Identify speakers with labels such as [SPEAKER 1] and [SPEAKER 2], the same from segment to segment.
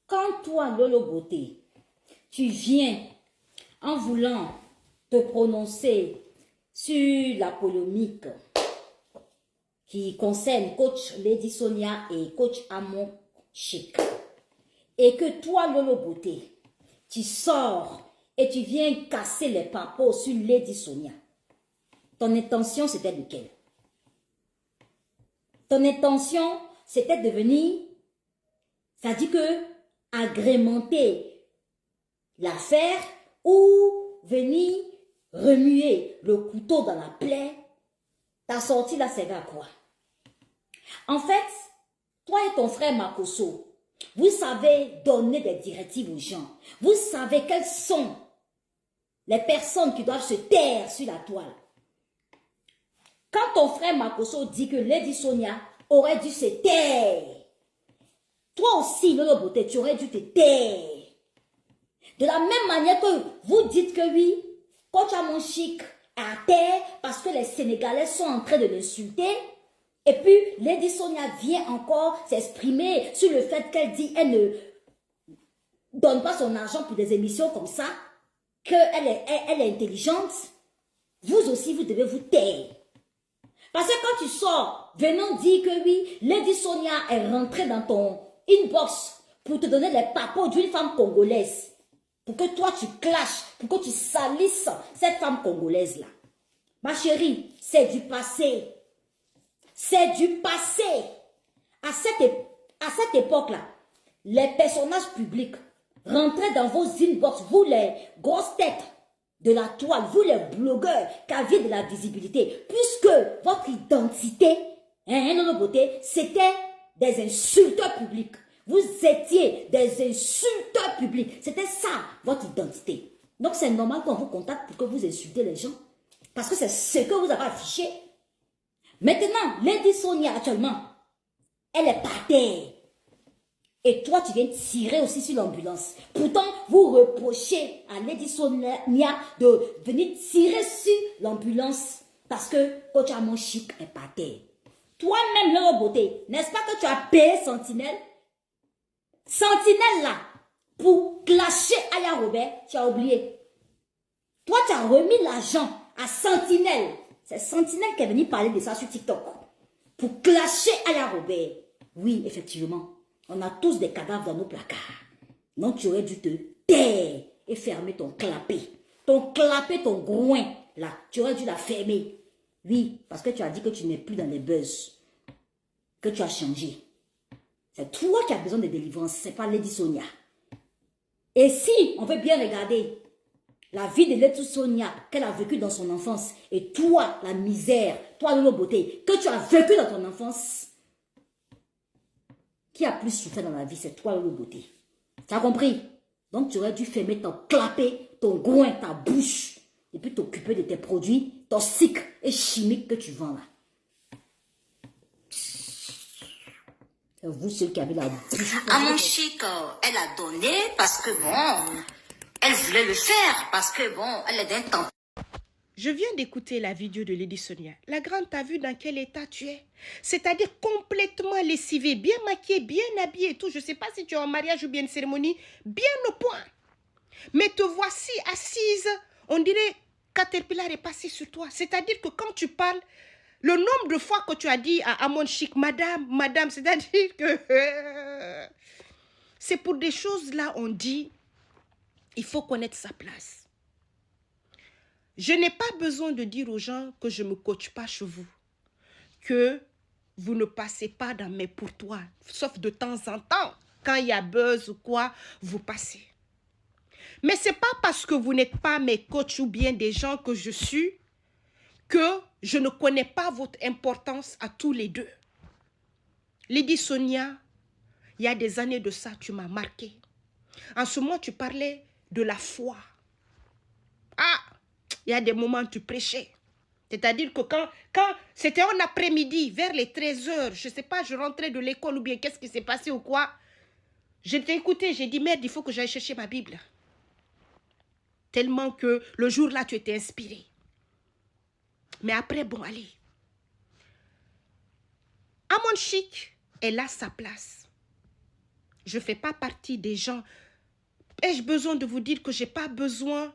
[SPEAKER 1] Quand toi, Lolo Beauté, tu viens en voulant te prononcer sur la polémique qui concerne coach Lady Sonia et coach Amon Chic, et que toi, Lolo Beauté, tu sors et tu viens casser les papos sur Lady Sonia, ton intention c'était lequel? Ton intention c'était de venir, ça dit que agrémenter l'affaire ou venir remuer le couteau dans la plaie. Ta sortie là servait à quoi? En fait, toi et ton frère Makoso, vous savez donner des directives aux gens. Vous savez quelles sont les personnes qui doivent se taire sur la toile. Quand ton frère Makoso dit que Lady Sonia aurait dû se taire, toi aussi, Lolo Beauté, tu aurais dû te taire. De la même manière que vous dites que oui, coach Amon Chic à terre parce que les Sénégalais sont en train de l'insulter. Et puis, Lady Sonia vient encore s'exprimer sur le fait qu'elle dit qu'elle ne donne pas son argent pour des émissions comme ça, qu'elle est intelligente. Vous aussi, vous devez vous taire. Parce que quand tu sors, venons dire que oui, Lady Sonia est rentrée dans ton inbox pour te donner les papos d'une femme congolaise. Pour que toi, tu clashes, pour que tu salisses cette femme congolaise-là. Ma chérie, c'est du passé. C'est du passé. À cette époque-là, les personnages publics rentraient dans vos inbox, vous les grosses têtes de la toile, vous les blogueurs qui aviez de la visibilité, puisque votre identité, Lolo Beauté, c'était des insulteurs publics. Vous étiez des insulteurs publics. C'était ça, votre identité. Donc, c'est normal qu'on vous contacte pour que vous insultez les gens. Parce que c'est ce que vous avez affiché. Maintenant, Lady Sonia, actuellement, elle est par terre. Et toi, tu viens tirer aussi sur l'ambulance. Pourtant, vous reprochez à Lady Sonia de venir tirer sur l'ambulance parce que coach Amon Chic est par terre. Toi-même, Lolo Beauté, n'est-ce pas que tu as payé Sentinelle? Sentinelle là, pour clasher Aya Robert, tu as oublié. Toi, tu as remis l'argent à Sentinelle. C'est Sentinelle qui est venu parler de ça sur TikTok. Pour clasher Aya Robert. Oui, effectivement. On a tous des cadavres dans nos placards. Donc, tu aurais dû te taire et fermer ton clapet. Ton clapet, ton groin, là, tu aurais dû la fermer. Oui, parce que tu as dit que tu n'es plus dans les buzz. Que tu as changé. C'est toi qui as besoin de délivrance, ce n'est pas Lady Sonia. Et si on veut bien regarder la vie de Lady Sonia qu'elle a vécue dans son enfance, et toi, la misère, toi, Lolo Beauté, que tu as vécu dans ton enfance, qui a plus souffert dans la vie, c'est toi, Lolo Beauté. Tu as compris? Donc tu aurais dû fermer ton clapet, ton groin, ta bouche, et puis t'occuper de tes produits toxiques et chimiques que tu vends là. Vous, ceux qui avez la bouche.
[SPEAKER 2] Amon Chic, elle a donné parce que bon, elle voulait le faire parce que bon, elle est d'un temps.
[SPEAKER 3] Je viens d'écouter la vidéo de Lady Sonia. La grande, t'as vu dans quel état tu es? C'est-à-dire complètement lessivée, bien maquillée, bien habillée et tout. Je ne sais pas si tu es en mariage ou bien une cérémonie, bien au point. Mais te voici assise, on dirait Caterpillar est passé sur toi. C'est-à-dire que quand tu parles, le nombre de fois que tu as dit à Amon Chic, madame, madame, c'est-à-dire que c'est pour des choses là, on dit, il faut connaître sa place. Je n'ai pas besoin de dire aux gens que je ne me coach pas chez vous, que vous ne passez pas dans mes pourtois, sauf de temps en temps, quand il y a buzz ou quoi, vous passez. Mais ce n'est pas parce que vous n'êtes pas mes coachs ou bien des gens que je suis, que je ne connais pas votre importance à tous les deux. Lady Sonia, il y a des années de ça, tu m'as marqué. En ce moment, tu parlais de la foi. Ah, il y a des moments où tu prêchais. C'est-à-dire que quand c'était en après-midi, vers les 13h, je ne sais pas, je rentrais de l'école ou bien qu'est-ce qui s'est passé ou quoi. Je t'ai écouté, j'ai dit, merde, il faut que j'aille chercher ma Bible. Tellement que le jour-là, tu étais inspiré. Mais après, bon, allez. Amon Chic, elle a sa place. je ne fais pas partie des gens. Ai-je besoin de vous dire que je n'ai pas besoin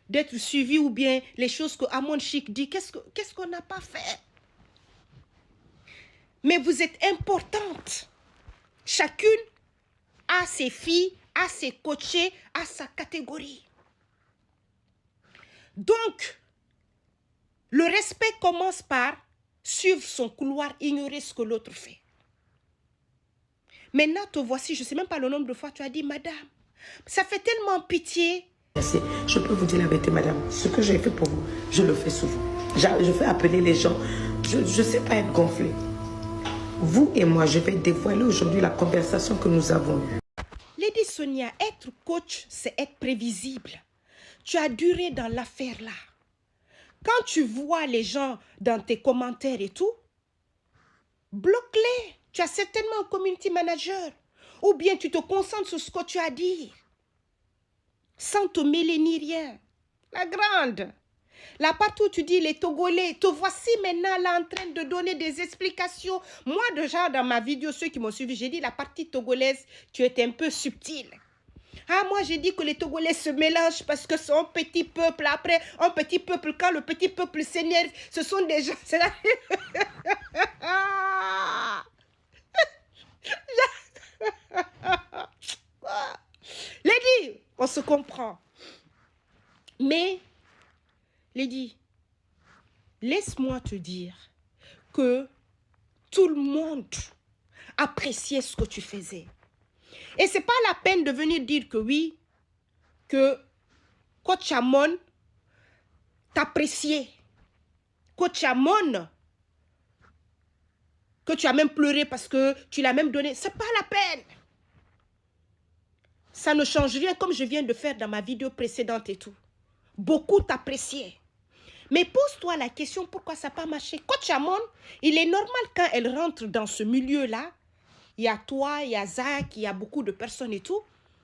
[SPEAKER 3] d'être suivi ou bien les choses que Amon Chic dit, qu'est-ce qu'on n'a pas fait? Mais vous êtes importante. Chacune a ses filles, a ses coachés, a sa catégorie. Donc, le respect commence par suivre son couloir, ignorer ce que l'autre fait. Maintenant, te voici, je ne sais même pas le nombre de fois tu as dit, madame, ça fait tellement pitié.
[SPEAKER 4] Je peux vous dire la vérité, madame. Ce que j'ai fait pour vous, je le fais souvent. Je fais appeler les gens. Je ne sais pas être gonflée. Vous et moi, je vais dévoiler aujourd'hui la conversation que nous avons eue.
[SPEAKER 3] Lady Sonia, être coach, c'est être prévisible. Tu as duré dans l'affaire là. Quand tu vois les gens dans tes commentaires et tout, bloque-les. Tu as certainement un community manager. Ou bien tu te concentres sur ce que tu as à dire. Sans te mêler ni rien. La grande. La partie où tu dis les Togolais, te voici maintenant là en train de donner des explications. Moi déjà dans ma vidéo, ceux qui m'ont suivi, j'ai dit la partie togolaise, tu étais un peu subtil. Ah, moi j'ai dit que les Togolais se mélangent parce que c'est un petit peuple. Après, un petit peuple, quand le petit peuple s'énerve, ce sont des gens... Lady, on se comprend. Mais, Lady, laisse-moi te dire que tout le monde appréciait ce que tu faisais. Et ce n'est pas la peine de venir dire que oui, que Coach Amon t'appréciait. Coach Amon, que tu as même pleuré parce que tu l'as même donné. Ce n'est pas la peine. Ça ne change rien comme je viens de faire dans ma vidéo précédente et tout. Beaucoup t'appréciaient. Mais pose-toi la question, pourquoi ça n'a pas marché? Coach Amon, il est normal quand elle rentre dans ce milieu-là, il y a toi, il y a Zach, il y a beaucoup de personnes et tout.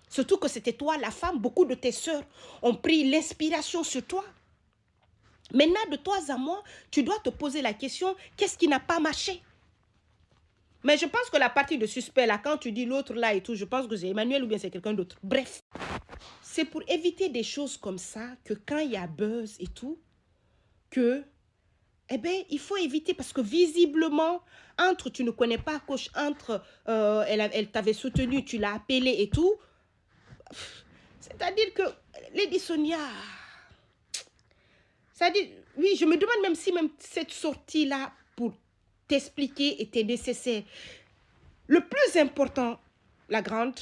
[SPEAKER 3] Surtout que c'était toi, la femme, beaucoup de tes sœurs ont pris l'inspiration sur toi. Maintenant, de toi à moi, tu dois te poser la question, qu'est-ce qui n'a pas marché? Mais je pense que la partie de suspect, là, quand tu dis l'autre là et tout, je pense que c'est Emmanuel ou bien c'est quelqu'un d'autre. Bref, c'est pour éviter des choses comme ça, que quand il y a buzz et tout, que, eh bien, il faut éviter parce que visiblement, entre, tu ne connais pas coach, entre, elle t'avait soutenu, tu l'as appelé et tout. C'est-à-dire que, Lady Sonia, c'est-à-dire, oui, je me demande même si même cette sortie-là pour t'expliquer était nécessaire. Le plus important, la grande,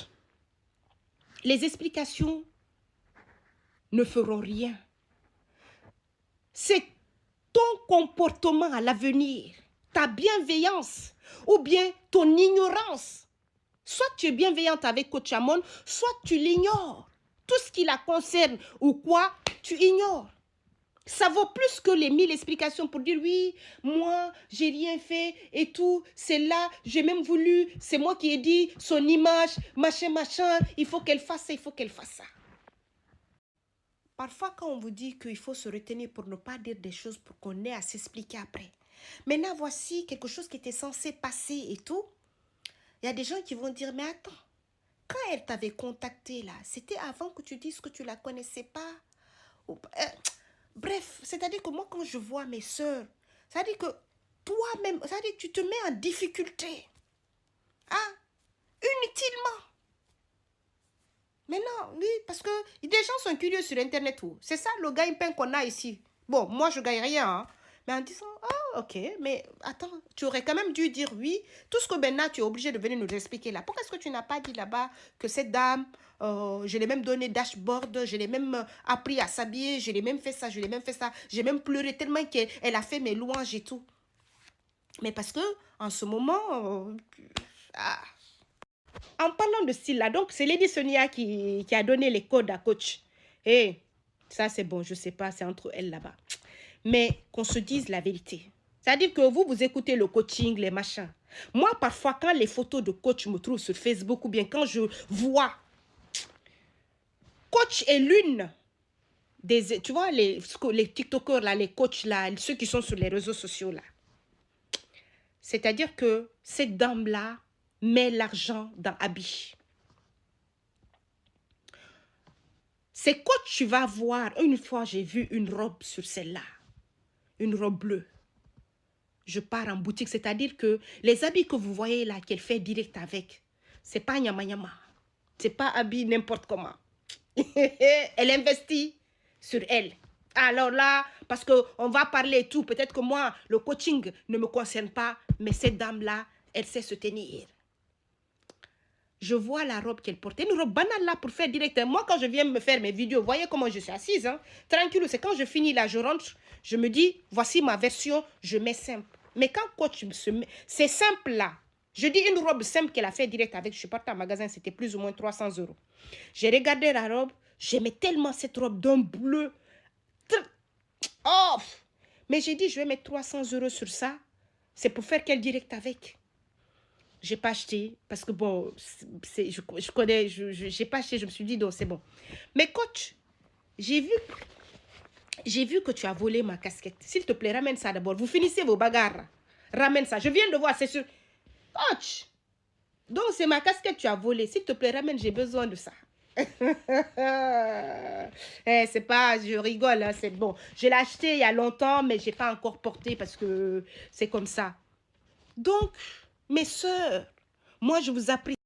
[SPEAKER 3] les explications ne feront rien. C'est ton comportement à l'avenir, ta bienveillance ou bien ton ignorance. Soit tu es bienveillante avec Coach Amon, soit tu l'ignores. Tout ce qui la concerne ou quoi, tu ignores. Ça vaut plus que les 1000 explications pour dire oui, moi, j'ai rien fait et tout. C'est là, j'ai même voulu, c'est moi qui ai dit son image, machin, il faut qu'elle fasse ça, il faut qu'elle fasse ça. Parfois, quand on vous dit qu'il faut se retenir pour ne pas dire des choses pour qu'on ait à s'expliquer après. Maintenant, voici quelque chose qui était censé passer et tout. Il y a des gens qui vont dire, mais attends, quand elle t'avait contacté là, c'était avant que tu dises que tu ne la connaissais pas. Bref, c'est-à-dire que moi, quand je vois mes soeurs, c'est-à-dire que toi-même, c'est-à-dire que tu te mets en difficulté. Hein? Inutilement. Mais non, oui, parce que des gens sont curieux sur Internet. C'est ça le gagne-pain qu'on a ici. Bon, moi, je ne gagne rien. Hein, mais en disant, ah, ok, mais attends, tu aurais quand même dû dire oui. Tout ce que maintenant, tu es obligé de venir nous expliquer là. Pourquoi est-ce que tu n'as pas dit là-bas que cette dame, je l'ai même donné dashboard, je l'ai même appris à s'habiller, je l'ai même fait ça, je l'ai même fait ça. J'ai même pleuré tellement qu'elle a fait mes louanges et tout. Mais parce que en ce moment, en parlant de style là, donc c'est Lady Sonia qui a donné les codes à coach. Et ça c'est bon, je sais pas, c'est entre elles là-bas. Mais qu'on se dise la vérité. C'est-à-dire que vous écoutez le coaching, les machins. Moi, parfois, quand les photos de coach me trouvent sur Facebook ou bien quand je vois coach est l'une des... Tu vois, les TikTokers, là, les coachs, là, ceux qui sont sur les réseaux sociaux, là. C'est-à-dire que cette dame-là met l'argent dans habit. C'est quand tu vas voir, une fois j'ai vu une robe sur celle-là, une robe bleue. Je pars en boutique, c'est-à-dire que les habits que vous voyez là, qu'elle fait direct avec, c'est pas nyama nyama. C'est pas habit n'importe comment. Elle investit sur elle. Alors là, parce qu'on va parler et tout, peut-être que moi, le coaching ne me concerne pas, mais cette dame-là, elle sait se tenir. Je vois la robe qu'elle portait, une robe banale là pour faire direct. Moi, quand je viens me faire mes vidéos, vous voyez comment je suis assise, hein? Tranquille, c'est quand je finis là, je rentre, je me dis, voici ma version, je mets simple. Mais quand coach se met, c'est simple là. Je dis une robe simple qu'elle a fait direct avec, je suis partie en magasin, c'était plus ou moins 300 €. J'ai regardé la robe, j'aimais tellement cette robe d'un bleu. Oh! Mais j'ai dit, je vais mettre 300 € sur ça, c'est pour faire quel direct avec? J'ai pas acheté parce que bon, je connais, j'ai pas acheté, je me suis dit non, c'est bon. Mais coach, j'ai vu que tu as volé ma casquette. S'il te plaît, ramène ça d'abord. Vous finissez vos bagarres. Ramène ça. Je viens de voir, c'est sûr. Coach, donc c'est ma casquette que tu as volée. S'il te plaît, ramène, j'ai besoin de ça. C'est pas, je rigole, hein, c'est bon. Je l'ai acheté il y a longtemps, mais j'ai pas encore porté parce que c'est comme ça. Donc, mes sœurs, moi je vous apprécie.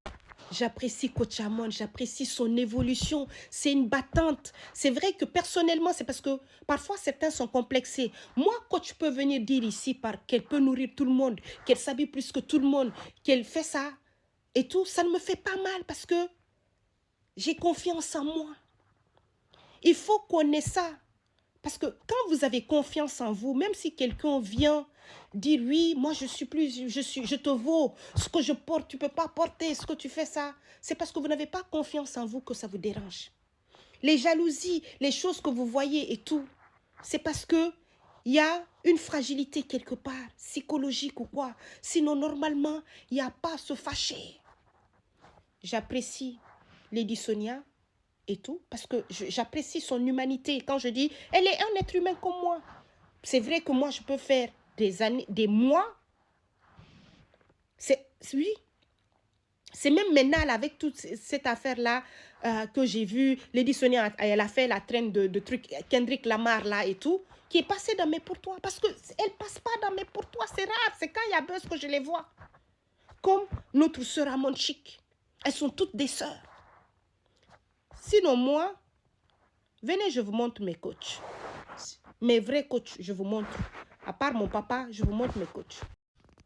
[SPEAKER 3] J'apprécie Coach Amon, j'apprécie son évolution. C'est une battante. C'est vrai que personnellement, c'est parce que parfois certains sont complexés. Moi, Coach peut venir dire ici qu'elle peut nourrir tout le monde, qu'elle s'habille plus que tout le monde, qu'elle fait ça et tout. Ça ne me fait pas mal parce que j'ai confiance en moi. Il faut qu'on ait ça. Parce que quand vous avez confiance en vous, même si quelqu'un vient dire oui, moi je te vaux, ce que je porte, tu ne peux pas porter, ce que tu fais ça, c'est parce que vous n'avez pas confiance en vous que ça vous dérange. Les jalousies, les choses que vous voyez et tout, c'est parce que il y a une fragilité quelque part, psychologique ou quoi. Sinon, normalement, il n'y a pas à se fâcher. J'apprécie Lady Sonia et tout, parce que j'apprécie son humanité. Quand je dis, elle est un être humain comme moi. C'est vrai que moi, je peux faire des années, des mois. Oui. C'est même maintenant, là, avec toute cette affaire-là que j'ai vue, Lady Sonia, elle a fait la traîne de trucs, Kendrick Lamar, là, et tout, qui est passée dans mes pour toi. Parce qu'elle ne passe pas dans mes pour toi, c'est rare. C'est quand il y a buzz que je les vois. Comme notre sœur Amon Chic. Elles sont toutes des sœurs. Sinon, moi, venez, je vous montre mes coachs. Mes vrais coachs, je vous montre. À part mon papa, je vous montre mes coachs.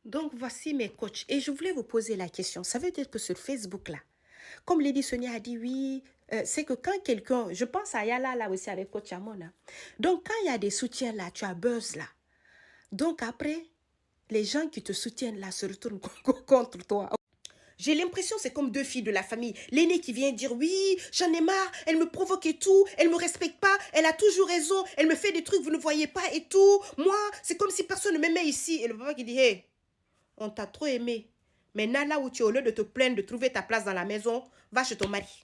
[SPEAKER 3] Donc, voici mes coachs. Et je voulais vous poser la question. Ça veut dire que sur Facebook, là, comme Lady Sonia a dit, oui, c'est que quand quelqu'un... Je pense à Yala, là aussi, avec Coach Amon. Là. Donc, quand il y a des soutiens, là, tu as buzz, là. Donc, après, les gens qui te soutiennent, là, se retournent contre toi. J'ai l'impression c'est comme deux filles de la famille. L'aînée qui vient dire oui, j'en ai marre, elle me provoque et tout, elle me respecte pas, elle a toujours raison, elle me fait des trucs, vous ne voyez pas et tout. Moi, c'est comme si personne ne m'aimait ici. Et le papa qui dit, hey, on t'a trop aimé. Maintenant là où tu es, au lieu de te plaindre de trouver ta place dans la maison, va chez ton mari.